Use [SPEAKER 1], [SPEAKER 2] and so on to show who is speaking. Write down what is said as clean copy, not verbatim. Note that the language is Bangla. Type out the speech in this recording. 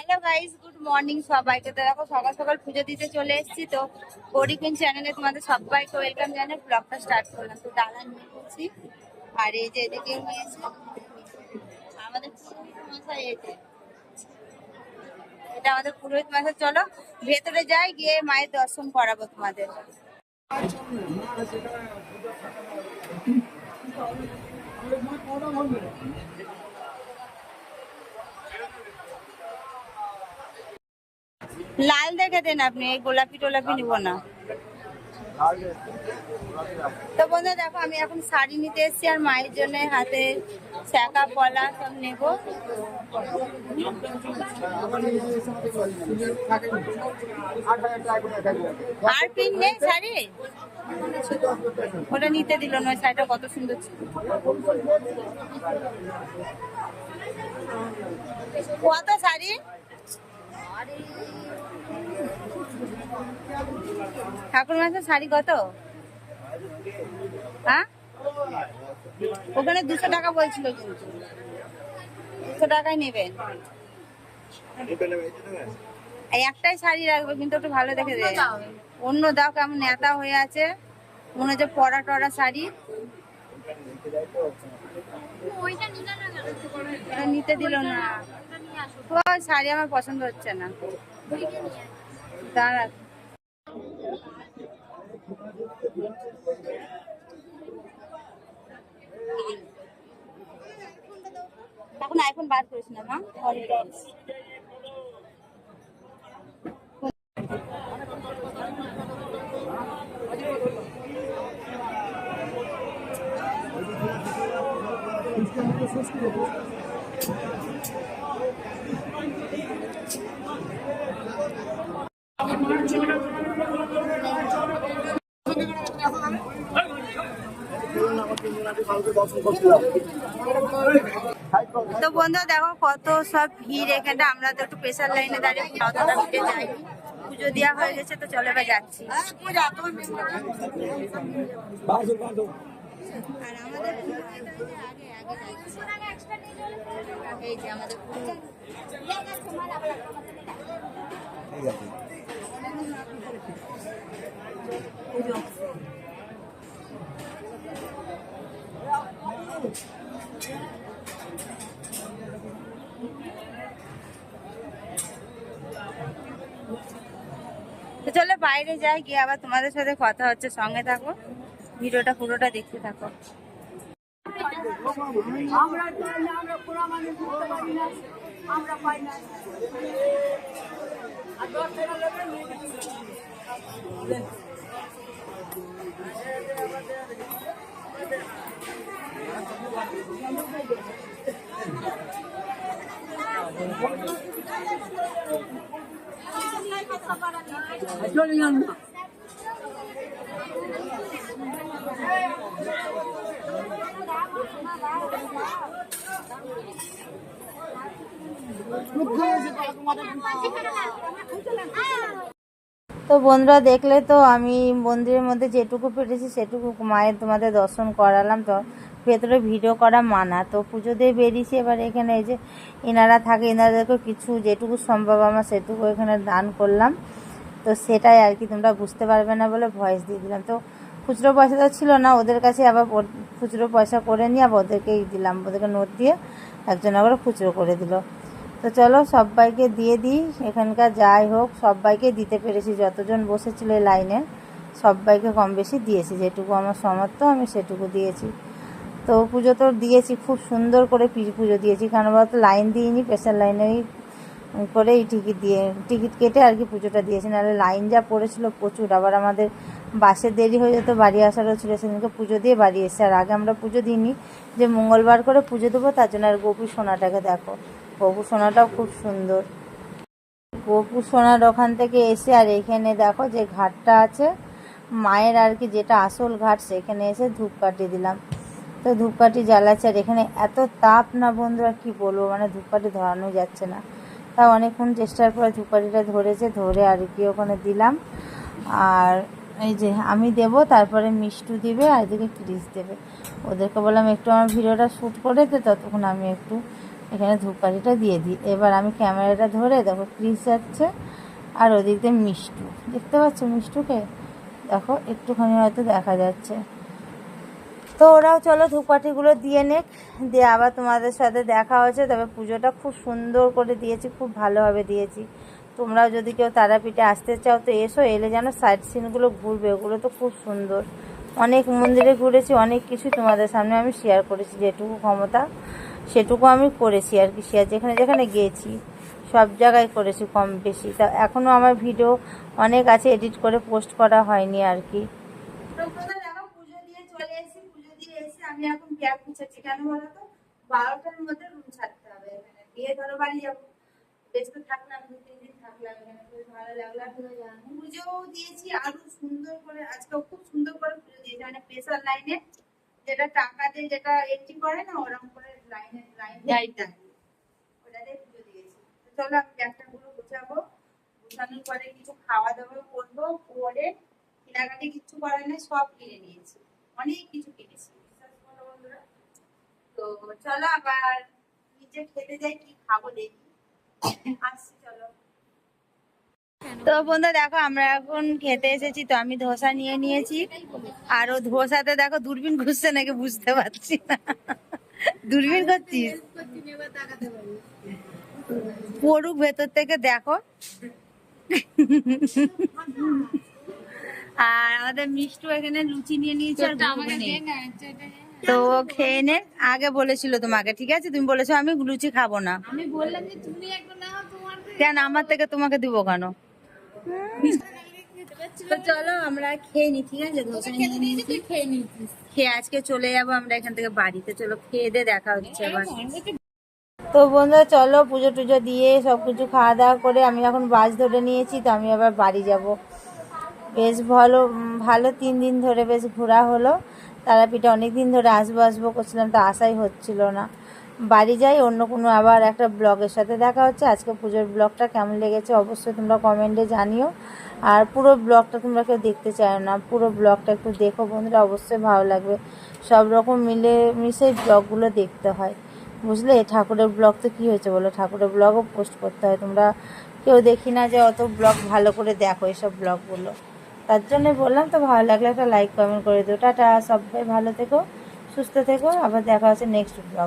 [SPEAKER 1] হ্যালো গাইস, গুড মর্নিং সবাইকে। তো দেখো সকাল সকাল পুজো দিতে চলে এসেছি। তো গৌরী কুইন চ্যানেলে তোমাদের সবাইকে ওয়েলকাম জানিয়ে ব্লগটা স্টার্ট করলাম। তো ডালা নিয়ে এসেছি, আর এই যে এদিকে নিয়েছে আমাদের পুরোহিত মশাই। এই যে এটা আমাদের পুরোহিত মশাই। চলো ভেতরে যাই, গিয়ে মায়ের দর্শন করাবো তোমাদের। লাল দেখে দেন আপনি, এই গোলাপি টোলাপি নিব না। তো বন্ধু দেখো, আমি এখন শাড়ি নিতে এসেছি, আর মায়ের জন্য হাতে শাঁখা পলা সব নেব। আর পিন নেই শাড়ি, ওটা নিতে দিল না। শাড়িটা কত সুন্দর ছিল। কত শাড়ি? ঠাকুর মাসের শাড়ি কত? হ্যাঁ, ওখানে 200 টাকা বলছিল, কিন্তু 200 টাকায় নেবেন। একটাই শাড়ি রাখবে, কিন্তু একটু ভালো দেখে দেবে। অন্য দাও, কেমন নেতা হয়ে আছে মনে হচ্ছে, পরা টরা শাড়ি। নিতে দিল না। শাড়ি আমার পছন্দ হচ্ছে না। দাঁড়া, এখন আইফোন বার করিস না মা। তো বন্ধু দেখো কত সব ভিড় এখানটা। আমরা তো একটু প্রেশার লাইনে দাঁড়িয়ে অতটা ভিড়ে যাইনি। পুজো দেওয়া হয়ে গেছে, তো চলে এবার যাচ্ছি। আর আমাদের এই যে আমাদের পুজো। তো চলো বাইরে যাই, গিয়ে আবার তোমাদের সাথে কথা হচ্ছে। সঙ্গে থাকো, ভিডিওটা পুরোটা দেখতে থাকো। তো বন্ধুরা দেখলে তো আমি মন্দিরের মধ্যে যেটুকু পেরেছি সেটুকু মায়ের তোমাদের দর্শন করালাম। তো ভেতরে ভিডিও করা মানা। তো পুজো দিয়ে বেরিয়েছি। এবার এখানে এই যে এনারা থাকে, এনাদেরকে কিছু যেটুকু সম্ভব আমার সেটুকু এখানে দান করলাম। তো সেটাই আর কি, তোমরা বুঝতে পারবে না বলে ভয়েস দিয়ে দিলাম। তো খুচরো পয়সা তো ছিল না ওদের কাছে, আবার খুচরো পয়সা করে নিয়ে আবার ওদেরকেই দিলাম। ওদেরকে নোট দিয়ে একজন আবার খুচরো করে দিল। তো চলো সবাইকে দিয়ে দিই। এখানকার যাই হোক সবাইকে দিতে পেরেছি, যতজন বসেছিল এই লাইনে সবাইকে কম বেশি দিয়েছি। যেটুকু আমার সামর্থ্য আমি সেটুকু দিয়েছি। তো পুজো তো দিয়েছি, খুব সুন্দর করে পুজো দিয়েছি। কারণ বলতো লাইন দিইনি, প্রেশার লাইনেই করে এই টিকিট কেটে আর কি পুজোটা দিয়েছি। নাহলে লাইন যা পড়েছিল প্রচুর। আবার আমাদের বাসে দেরি হয়ে যেত, বাড়ি আসারও ছিল। সেদিনকে পুজো দিয়ে বাড়ি এসেছে। আর আগে আমরা পুজো দিইনি, যে মঙ্গলবার করে পুজো দেবো তার জন্য। আর গোপী সোনাটাকে দেখো, গোপু সোনাটাও খুব সুন্দর। গোপু সোনার ওখান থেকে এসে আর এখানে দেখো যে ঘাটটা আছে মায়ের আর কি, যেটা আসল ঘাট, সেখানে এসে ধূপকাঠি দিলাম। তো ধূপকাঠি জ্বালাচ্ছে। আর এখানে এত তাপ না বন্ধুরা, কি বলবো, মানে ধূপকাঠি ধরানো যাচ্ছে না। তাও অনেকক্ষণ চেষ্টার পরে ধূপকাঠিটা ধরে আর কি ওখানে দিলাম। আর এই যে আমি দেব, তারপরে মিষ্টু দিবে, আর এদিকে ক্রিস দেবে। ওদেরকে বললাম একটু আমার ভিডিওটা শ্যুট করে দে, ততক্ষণ আমি একটু এখানে ধূপকাঠিটা দিয়ে দিই। এবার আমি ক্যামেরাটা ধরে দেখো ক্রিস যাচ্ছে, আর ওদিক দিয়ে মিষ্টু, দেখতে পাচ্ছ মিষ্টুকে? দেখো একটুখানি হয়তো দেখা যাচ্ছে। তো ওরাও চলো ধূপকাঠিগুলো দিয়ে নেক, দিয়ে আবার তোমাদের সাথে দেখা হচ্ছে। তবে পুজোটা খুব সুন্দর করে দিয়েছি, খুব ভালোভাবে দিয়েছি। তোমরাও যদি কেউ তারাপীঠে আসতে চাও তো এসো, এলে যেন সাইড সিনগুলো ঘুরবে, ওগুলো তো খুব সুন্দর। অনেক মন্দিরে ঘুরেছি, অনেক কিছু তোমাদের সামনে আমি শেয়ার করেছি, যেটুকু ক্ষমতা সেটুকু আমি করেছি আর কি। শেয়ার যেখানে যেখানে গিয়েছি সব জায়গায় করেছি কম বেশি। তা এখনও আমার ভিডিও অনেক আছে, এডিট করে পোস্ট করা হয়নি আর কি। পুজো দিয়ে চলে এসেছি, পুজো দিয়ে এসে আমি এখন ব্যাগ গুছাচ্ছি। কেন বলো তো, 12টার মধ্যে রুম ছাড়তে হবে। এখানে দিয়ে ধরো বাড়ি যাবো, বেশ তো থাকলাম, 2-3 দিন থাকলাম এখানে, বেশ ভালো লাগলো। পুজোও দিয়েছি আরো সুন্দর করে, আজকেও খুব সুন্দর করে পুজো দিয়েছি। মানে প্রেসার লাইনে যেটা টাকা দিয়ে যেটা এন্ট্রি করে না, ওরকম করে লাইন ওটাতে পুজো দিয়েছি। তো চলো আমি ব্যাগটা পুরো গোছাবো, গোছানোর পরে কিছু খাওয়া দাওয়া করবো, করে কেনাকাটি কিচ্ছু করার নেই, সব কিনে নিয়েছি, অনেক কিছু কিনেছি, বিশ্বাস করো বন্ধুরা। তো চলো আবার নিচে খেতে যাই, কি খাবো দেখি, আসছি চলো। তো বন্ধু দেখো আমরা এখন খেতে এসেছি। তো আমি ধোসা নিয়ে নিয়েছি, আর ও ধোসাতে দেখো দূরবীন ঘুরছে নাকি বুঝতে পারছি না। দূরবীন করছিস, পড়ুক ভেতর থেকে দেখো। আর আমাদের মিষ্টু এখানে লুচি নিয়ে নিয়েছে, আর তো ও খেয়ে নে। আগে বলেছিল তোমাকে, ঠিক আছে, তুমি বলেছো আমি লুচি খাবো না। আমি বললাম যে তুমি একটা নাও, তোমার কেন আমার থেকে তোমাকে দিব কেন? তো চলো আমরা খেয়ে নি, ঠিক আছে? খেয়ে আজকে চলে যাবো আমরা এখান থেকে বাড়িতে। চলো খেয়ে দিয়ে দেখা হচ্ছে আবার। তো বন্ধুরা চলো পুজো টুজো দিয়ে সবকিছু খাওয়া দাওয়া করে আমি এখন বাস ধরে নিয়েছি। তো আমি আবার বাড়ি যাব। বেশ ভালো ভালো 3 দিন ধরে বেশ ঘোরা হলো। তারাপীঠে অনেক দিন ধরে আসবো আসবো করছিলাম, তো আসাই হচ্ছিল না। বাড়ি যাই, অন্য কোনো আবার একটা ব্লগের সাথে দেখা হচ্ছে। আজকে পুজোর ব্লগটা কেমন লেগেছে অবশ্যই তোমরা কমেন্টে জানিও। আর পুরো ব্লগটা তোমরা কেউ দেখতে চাও না, পুরো ব্লগটা একটু দেখো বন্ধুরা, অবশ্যই ভালো লাগবে। সব রকম মিলে মিশে ব্লগগুলো দেখতে হয়, বুঝলে? ঠাকুরের ব্লগ তো কী হয়েছে বলো, ঠাকুরের ব্লগও পোস্ট করতে হয়। তোমরা কেউ দেখি না যে অত ব্লগ ভালো করে দেখো এসব ব্লগগুলো, তার জন্যই বললাম। তো ভালো লাগলে একটা লাইক কমেন্ট করে দিও। টাটা, সবাই ভালো থেকো, সুস্থ থেকো, আবার দেখা হচ্ছে নেক্সট ব্লগ।